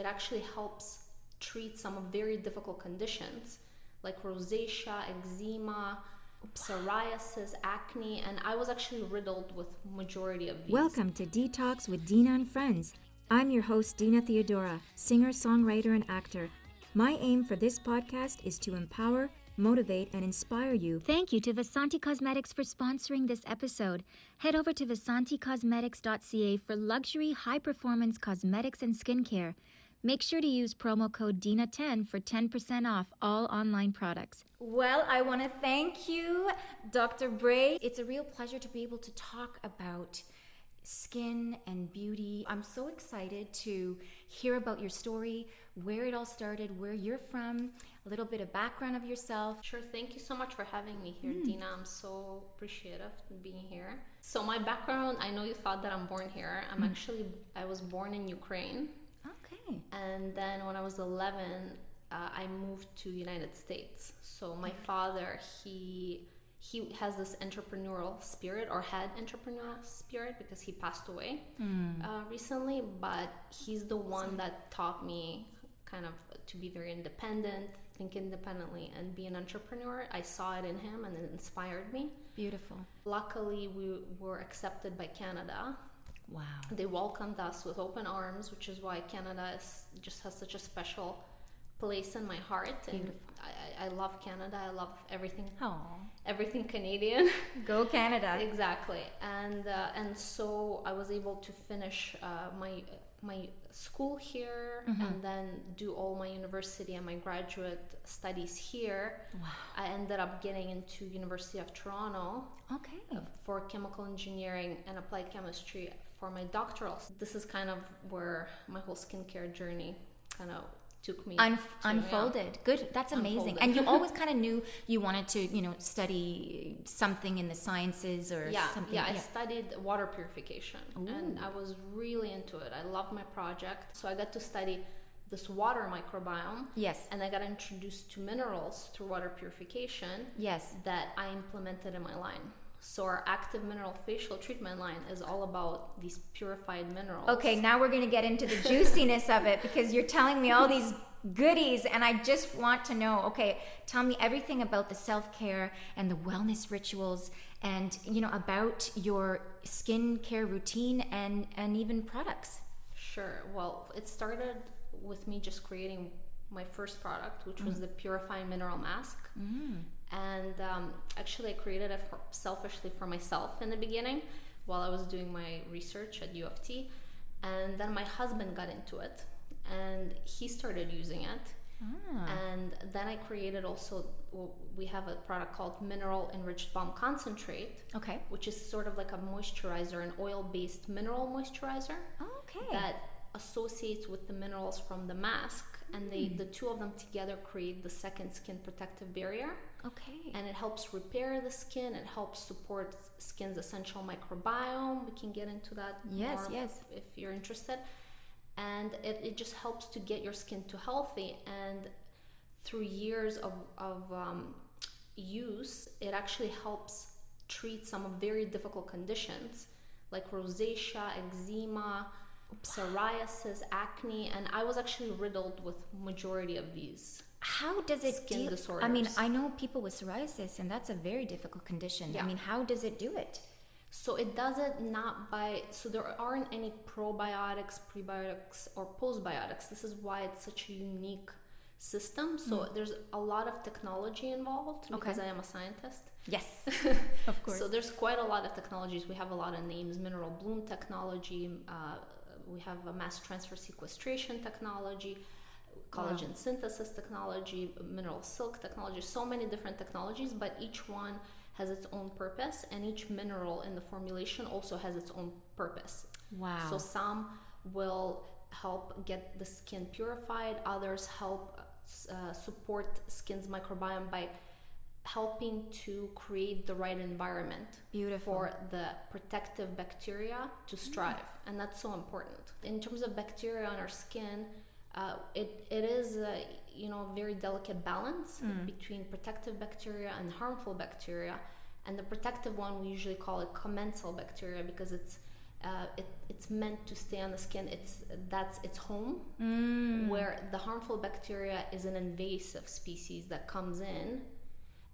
it actually helps treat some very difficult conditions like rosacea, eczema, psoriasis, acne, and I was actually riddled with majority of these. Welcome to Detox with Dina and Friends. I'm your host, Dina Theodora, singer, songwriter, and actor. My aim for this podcast is to empower, motivate, and inspire you. Thank you to Vasanti Cosmetics for sponsoring this episode. Head over to vasanticosmetics.ca for luxury, high-performance cosmetics and skincare. Make sure to use promo code DINA10 for 10% off all online products. Well, I want to thank you, Dr. Brei. It's a real pleasure to be able to talk about skin and beauty. I'm so excited to hear about your story, where it all started, where you're from, a little bit of background of yourself. Sure, thank you so much for having me here, Dina. I'm so appreciative of being here. So my background, I know you thought that I'm born here. I was born in Ukraine. Okay. And then when I was 11, I moved to United States. So my father, he has this entrepreneurial spirit, or had entrepreneurial spirit, because he passed away recently, but he's the one that taught me kind of to be very independent, think independently, and be an entrepreneur. I saw it in him and it inspired me. Beautiful. Luckily, we were accepted by Canada. Wow. They welcomed us with open arms, which is why Canada just has such a special place in my heart. And I love Canada. I love everything. Everything Canadian. Go Canada. Exactly. And so I was able to finish my school here, and then do all my university and my graduate studies here. Wow. I ended up getting into University of Toronto. Okay. For chemical engineering and applied chemistry for my doctoral. This is kind of where my whole skincare journey kind of took me unfolded. Yeah. Good. That's amazing. And you always kind of knew you wanted to, study something in the sciences or something. Yeah, I studied water purification. Ooh. And I was really into it. I loved my project. So I got to study this water microbiome. Yes. And I got introduced to minerals through water purification. Yes. That I implemented in my line. So our active mineral facial treatment line is all about these purified minerals. Okay, now we're going to get into the juiciness of it, because you're telling me all these goodies and I just want to know, okay, tell me everything about the self-care and the wellness rituals and, about your skincare routine and even products. Sure. Well, it started with me just creating my first product, which was the Purifying Mineral Mask. And actually I created it selfishly for myself in the beginning while I was doing my research at U of T. And then my husband got into it and he started using it. And then I created also, we have a product called Mineral Enriched Balm Concentrate. Okay. Which is sort of like a moisturizer, an oil-based mineral moisturizer. Okay. That associates with the minerals from the mask, and the two of them together create the second skin protective barrier. Okay. And it helps repair the skin. It helps support skin's essential microbiome. We can get into that more if you're interested. And it just helps to get your skin to healthy. And through years of use, it actually helps treat some very difficult conditions like rosacea, eczema, psoriasis, acne, and I was actually riddled with majority of these. How does it skin disorders? I mean, I know people with psoriasis, and that's a very difficult condition. Yeah. I mean, how does it do it? So it does it not by, so there aren't any probiotics, prebiotics, or postbiotics. This is why it's such a unique system. So there's a lot of technology involved because I am a scientist. Yes, of course. So there's quite a lot of technologies. We have a lot of names: mineral bloom technology. We have a mass transfer sequestration technology, collagen synthesis technology, mineral silk technology. So many different technologies, but each one has its own purpose, and each mineral in the formulation also has its own purpose. Wow. So some will help get the skin purified. Others help support skin's microbiome by helping to create the right environment for the protective bacteria to strive. And that's so important. In terms of bacteria on our skin, it is a very delicate balance between protective bacteria and harmful bacteria. And the protective one, we usually call it commensal bacteria because it's meant to stay on the skin. That's its home. where the harmful bacteria is an invasive species that comes in,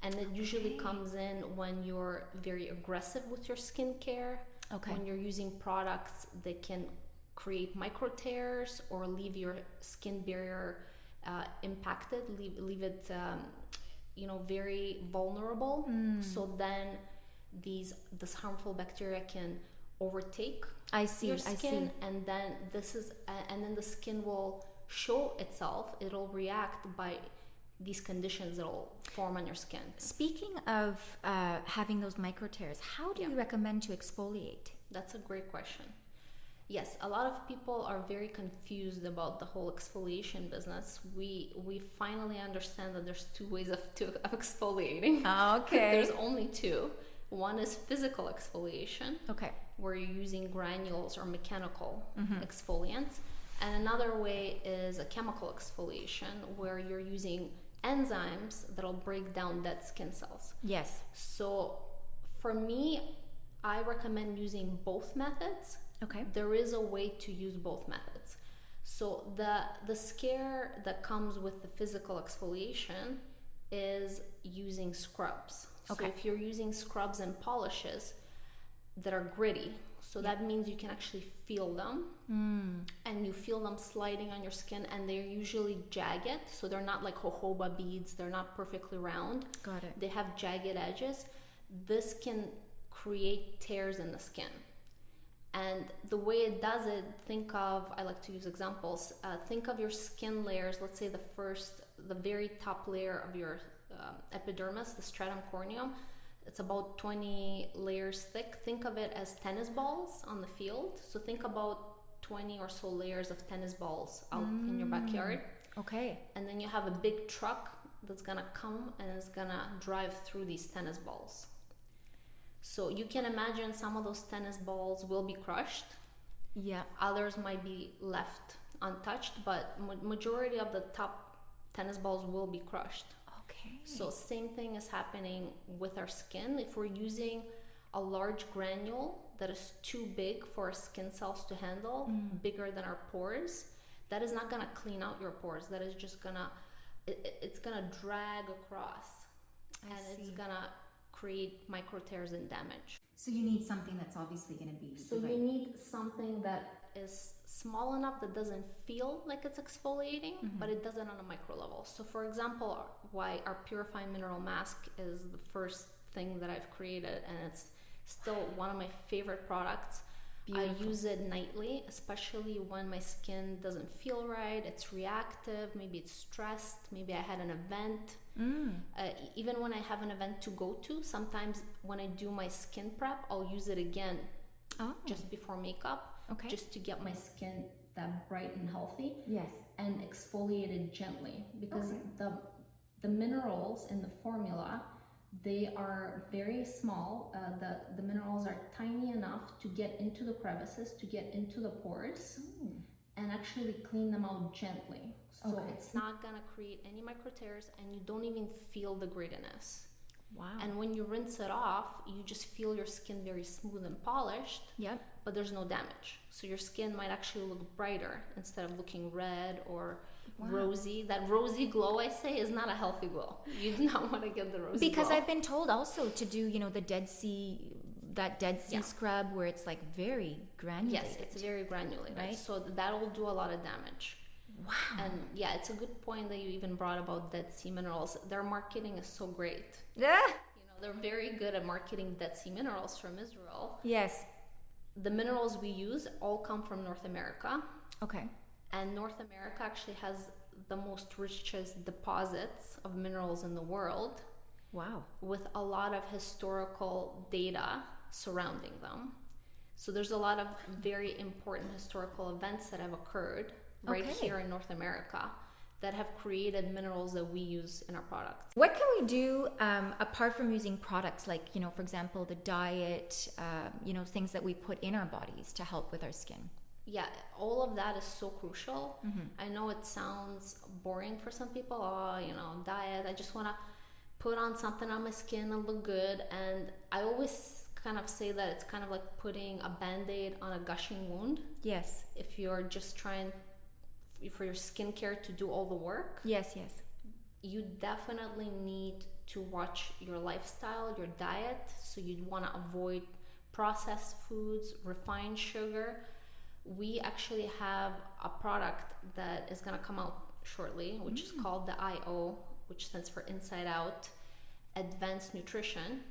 and it usually comes in when you're very aggressive with your skincare, when you're using products that can create micro tears or leave your skin barrier impacted, leave it very vulnerable. So then this harmful bacteria can overtake your skin, and then the skin will show itself. It'll react by these conditions that'll form on your skin. Speaking of having those micro tears, how do you recommend to exfoliate? That's a great question. Yes, a lot of people are very confused about the whole exfoliation business. We finally understand that there's two ways of exfoliating. Okay. There's only two. One is physical exfoliation, where you're using granules or mechanical exfoliants. And another way is a chemical exfoliation, where you're using enzymes that'll break down dead skin cells. Yes. So for me, I recommend using both methods. There is a way to use both methods. So the scare that comes with the physical exfoliation is using scrubs. So if you're using scrubs and polishes that are gritty, so that means you can actually feel them, and you feel them sliding on your skin, and they're usually jagged, so they're not like jojoba beads, they're not perfectly round. Got it. They have jagged edges. This can create tears in the skin. And the way it does it, I like to use examples. Think of your skin layers. Let's say the very top layer of your epidermis, the stratum corneum. It's about 20 layers thick. Think of it as tennis balls on the field. So think about 20 or so layers of tennis balls out in your backyard. And then you have a big truck that's gonna come and it's gonna drive through these tennis balls. So you can imagine some of those tennis balls will be crushed. Others might be left untouched, but majority of the top tennis balls will be crushed. So same thing is happening with our skin. If we're using a large granule that is too big for our skin cells to handle, bigger than our pores, that is not gonna clean out your pores. That is just it's gonna drag across, it's gonna create micro tears and damage. So you need something that's obviously going to be... You need something that is small enough that doesn't feel like it's exfoliating, but it does it on a micro level. So for example, why our Purifying Mineral Mask is the first thing that I've created, and it's still one of my favorite products. Beautiful. I use it nightly, especially when my skin doesn't feel right, it's reactive, maybe it's stressed, maybe I had an event. Even when I have an event to go to, sometimes when I do my skin prep, I'll use it again just before makeup, just to get my skin that bright and healthy. And exfoliate it gently, because the minerals in the formula, they are very small. The minerals are tiny enough to get into the crevices, to get into the pores, and actually clean them out gently. So it's not gonna create any micro tears, and you don't even feel the grittiness. And when you rinse it off, you just feel your skin very smooth and polished, but there's no damage. So your skin might actually look brighter instead of looking red or rosy. That rosy glow, I say, is not a healthy glow. You do not want to get the rosy glow. I've been told also to do, the Dead Sea scrub, where it's like very granulated. Yes, it's very granulated, right? So that'll do a lot of damage. And it's a good point that you even brought about Dead Sea minerals. Their marketing is so great. They're very good at marketing Dead Sea minerals from Israel. The minerals we use all come from North America. And North America actually has the most richest deposits of minerals in the world. With a lot of historical data surrounding them. So there's a lot of very important historical events that have occurred here in North America that have created minerals that we use in our products. What can we do apart from using products like, for example, the diet, things that we put in our bodies to help with our skin? All of that is so crucial. I know it sounds boring for some people. Diet, I just want to put on something on my skin and look good. And I always kind of say that it's kind of like putting a Band-Aid on a gushing wound. If you're just trying for your skincare to do all the work, Yes. you definitely need to watch your lifestyle, your diet. So you'd want to avoid processed foods, refined sugar. We actually have a product that is going to come out shortly, which is called the IO, which stands for Inside Out Advanced Nutrition.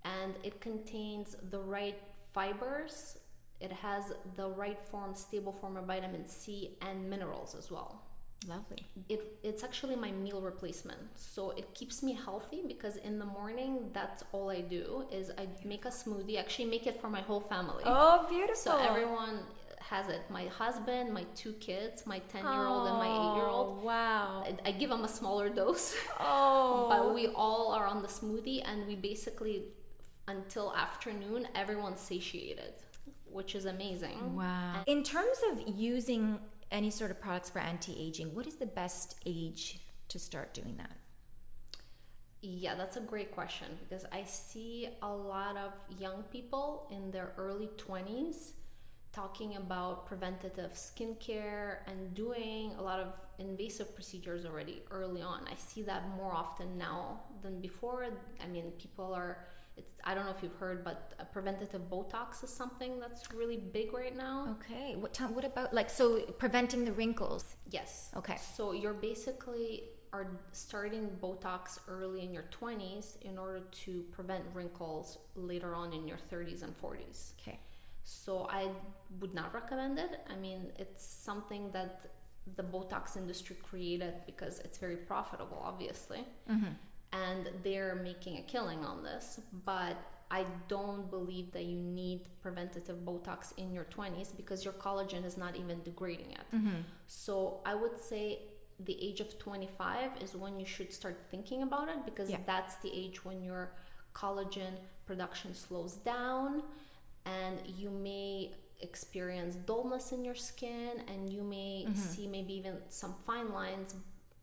And it contains the right fibers. It has the right stable form of vitamin C and minerals as well. Lovely. It's actually my meal replacement. So it keeps me healthy because in the morning, that's all I do is I make a smoothie. I actually make it for my whole family. Oh, beautiful. So everyone has it. My husband, my 2 kids, my 10-year-old and my 8-year-old. Wow. I give them a smaller dose. Oh. But we all are on the smoothie, and we basically, until afternoon, everyone's satiated, which is amazing. Wow. In terms of using any sort of products for anti-aging, what is the best age to start doing that? Yeah, that's a great question because I see a lot of young people in their early 20s talking about preventative skincare and doing a lot of invasive procedures already early on. I see that more often now than before. I mean, people are, I don't know if you've heard, but preventative Botox is something that's really big right now. Okay. What about, so preventing the wrinkles? Yes. Okay. So you're basically are starting Botox early in your 20s in order to prevent wrinkles later on in your 30s and 40s. Okay. So I would not recommend it. I mean, it's something that the Botox industry created because it's very profitable, obviously. And they're making a killing on this. But I don't believe that you need preventative Botox in your 20s because your collagen is not even degrading yet. So I would say the age of 25 is when you should start thinking about it because that's the age when your collagen production slows down. And you may experience dullness in your skin, and you may see maybe even some fine lines.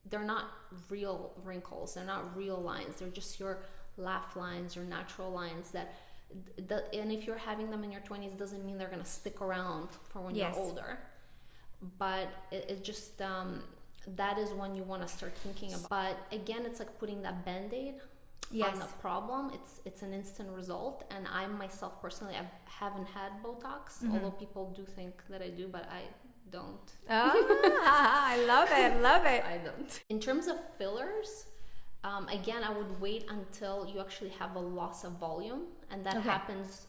They're not real wrinkles. They're not real lines. They're just your laugh lines, your natural lines and if you're having them in your 20s, doesn't mean they're going to stick around for when you're older. But it just, that is when you want to start thinking about. But again, it's like putting that Band-Aid on the problem. It's an instant result, and I myself personally I haven't had Botox, although people do think that I do, but I don't. I love it. I don't. In terms of fillers, again, I would wait until you actually have a loss of volume, and that happens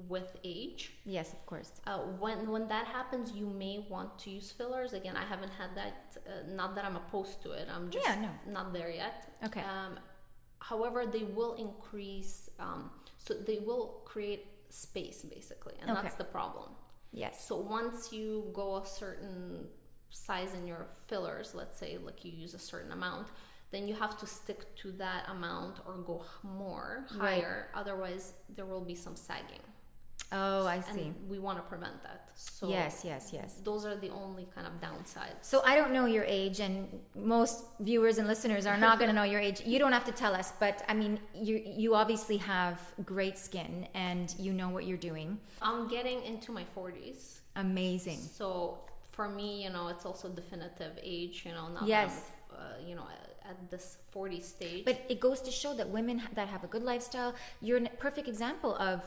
with age. Yes, of course. When that happens, you may want to use fillers. Again, I haven't had that. Not that I'm opposed to it. I'm just not there yet. Okay. However, they will increase, so they will create space basically, and that's the problem. Yes. So once you go a certain size in your fillers, let's say like you use a certain amount, then you have to stick to that amount or go higher. Otherwise, there will be some sagging. Oh, I see. And we want to prevent that. So yes. Those are the only kind of downsides. So I don't know your age, and most viewers and listeners are not going to know your age. You don't have to tell us, but I mean, you obviously have great skin, and you know what you're doing. I'm getting into my 40s. Amazing. So for me, it's also definitive age. Not yes. At this 40 stage. But it goes to show that women that have a good lifestyle, you're a perfect example of.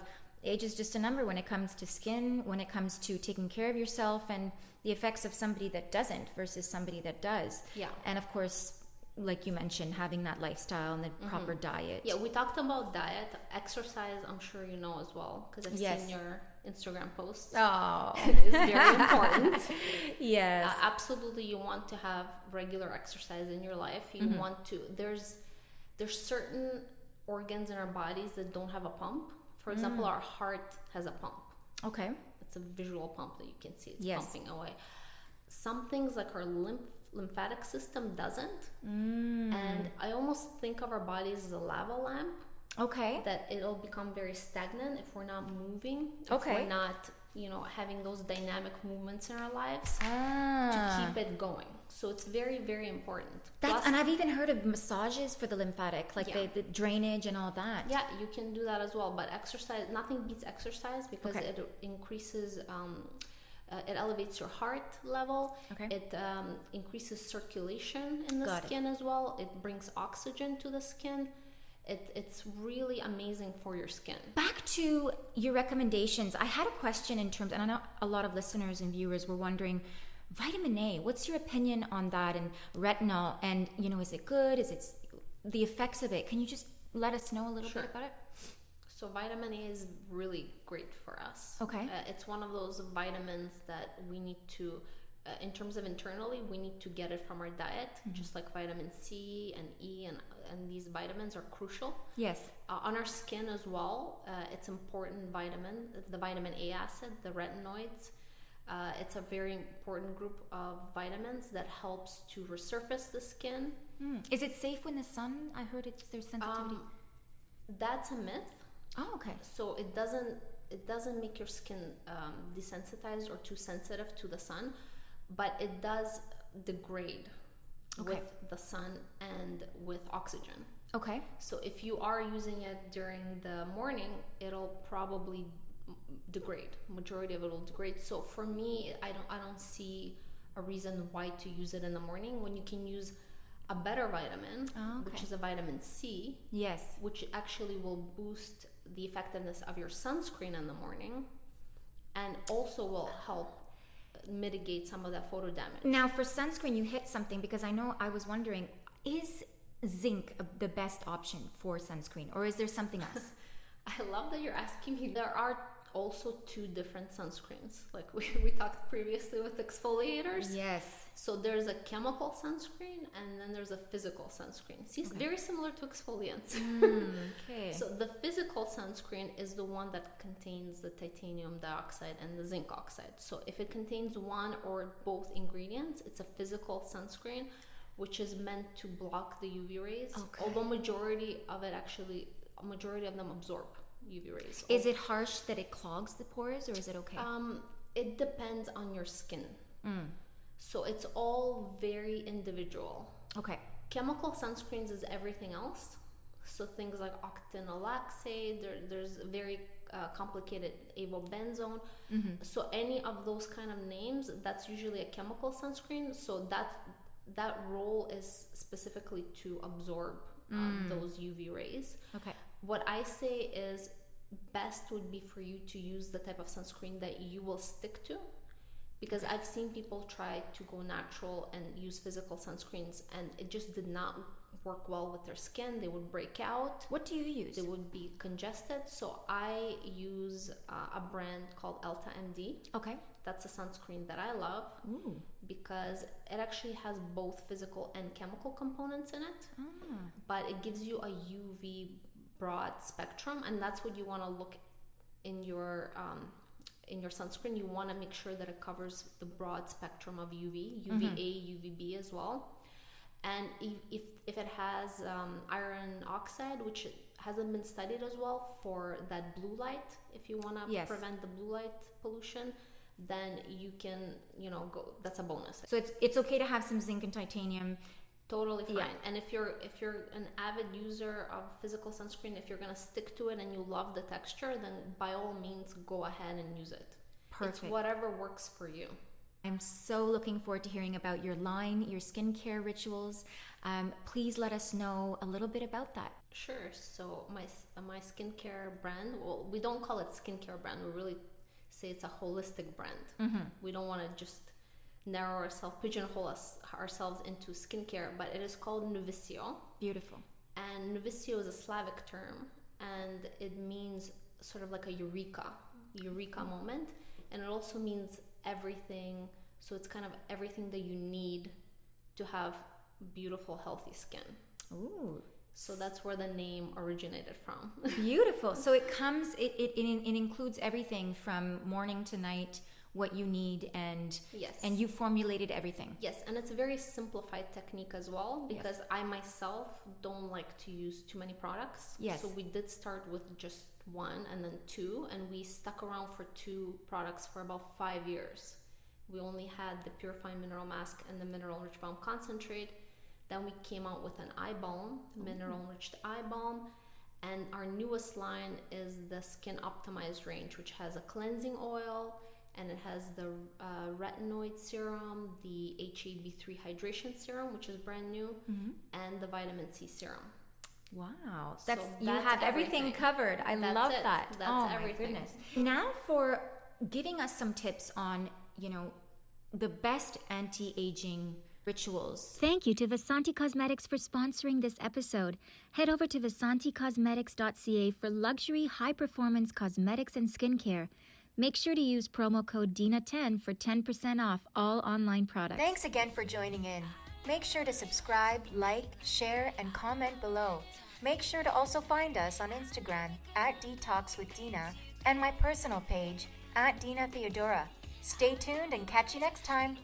Age is just a number when it comes to skin, when it comes to taking care of yourself, and the effects of somebody that doesn't versus somebody that does. Yeah. And of course, like you mentioned, having that lifestyle and the proper diet. Yeah, we talked about diet. Exercise, I'm sure you know as well, because I've seen your Instagram posts. Oh. It's very important. Yes. Absolutely, you want to have regular exercise in your life. You want to, there's certain organs in our bodies that don't have a pump. For example, our heart has a pump. Okay. It's a visual pump that you can see. It's pumping away. Some things like our lymphatic system doesn't. And I almost think of our bodies as a lava lamp. Okay. That it'll become very stagnant if we're not moving. If we're not, having those dynamic movements in our lives to keep it going. So it's very, very important. And I've even heard of massages for the lymphatic, like the drainage and all that. Yeah, you can do that as well. But exercise, nothing beats exercise because it increases it elevates your heart level. Okay. It increases circulation in the Got it. skin as well. It brings oxygen to the skin. It's really amazing for your skin. Back to your recommendations, I had a question in terms, and I know a lot of listeners and viewers were wondering, vitamin A, what's your opinion on that, and retinol, and is it good? Is it the effects of it? Can you just let us know a little bit about it? So vitamin A is really great for us. Okay. It's one of those vitamins that we need to, in terms of internally, we need to get it from our diet, just like vitamin C and E, and these vitamins are crucial. Yes. On our skin as well, it's important vitamin, the vitamin A acid, the retinoids. It's a very important group of vitamins that helps to resurface the skin. Is it safe when the sun? I heard there's sensitivity. That's a myth. Oh, okay. So it doesn't make your skin desensitized or too sensitive to the sun, but it does degrade with the sun and with oxygen. Okay. So if you are using it during the morning, it'll probably degrade. Majority of it will degrade. So for me, I don't see a reason why to use it in the morning when you can use a better vitamin, which is a vitamin C. Yes. Which actually will boost the effectiveness of your sunscreen in the morning, and also will help mitigate some of that photo damage. Now for sunscreen, you hit something, because I was wondering, is zinc the best option for sunscreen, or is there something else? I love that you're asking me. There are also two different sunscreens, like we talked previously with exfoliators. Yes. So there's a chemical sunscreen, and then there's a physical sunscreen. See, it's very similar to exfoliants. Okay. So the physical sunscreen is the one that contains the titanium dioxide and the zinc oxide. So if it contains one or both ingredients, it's a physical sunscreen, which is meant to block the UV rays. Okay. Although majority of them absorb UV rays. Is it harsh that it clogs the pores, or is it okay? It depends on your skin. So it's all very individual. Okay. Chemical sunscreens is everything else. So things like octynolaxate, there's very complicated avobenzone. So any of those kind of names, that's usually a chemical sunscreen. So that role is specifically to absorb those UV rays. Okay. What I say is best would be for you to use the type of sunscreen that you will stick to, because I've seen people try to go natural and use physical sunscreens, and it just did not work well with their skin. They would break out. What do you use? They would be congested. So I use a brand called Elta MD. Okay. That's a sunscreen that I love. Ooh. Because it actually has both physical and chemical components in it. But it gives you a UV broad spectrum, and that's what you want to look in your sunscreen. You want to make sure that it covers the broad spectrum of UVA, UVB as well. And if it has iron oxide, which hasn't been studied as well for that blue light, if you want to prevent the blue light pollution, then you can go. That's a bonus. So it's okay to have some zinc and titanium. Totally fine. And if you're an avid user of physical sunscreen, if you're gonna stick to it and you love the texture, then by all means go ahead and use it. Perfect. It's whatever works for you. I'm so looking forward to hearing about your line, your skincare rituals. Please let us know a little bit about that. Sure. So my skincare brand, well, we don't call it skincare brand. We really say it's a holistic brand. We don't want to just narrow pigeonhole ourselves into skincare, but it is called Novissio. Beautiful. And Novissio is a Slavic term, and it means sort of like a eureka moment, and it also means everything. So it's kind of everything that you need to have beautiful, healthy skin. Ooh. So that's where the name originated from. Beautiful. So it includes everything from morning to night, what you need, and you formulated everything. Yes, and it's a very simplified technique as well, because I myself don't like to use too many products. Yes. So we did start with just one and then two, and we stuck around for two products for about 5 years. We only had the Purifying Mineral Mask and the Mineral Enriched Balm Concentrate. Then we came out with an eye balm, Mineral Enriched Eye Balm. And our newest line is the Skin Optimized range, which has a cleansing oil, and it has the retinoid serum, the HAB3 hydration serum, which is brand new, and the vitamin C serum. Wow, So you that's have everything covered. I That's love it. that. That's oh everything. my goodness! Now for giving us some tips on, the best anti-aging rituals. Thank you to Vasanti Cosmetics for sponsoring this episode. Head over to vasanticosmetics.ca for luxury, high-performance cosmetics and skincare. Make sure to use promo code DINA10 for 10% off all online products. Thanks again for joining in. Make sure to subscribe, like, share, and comment below. Make sure to also find us on Instagram @DetoxWithDina and my personal page @DinaTheodora. Stay tuned and catch you next time.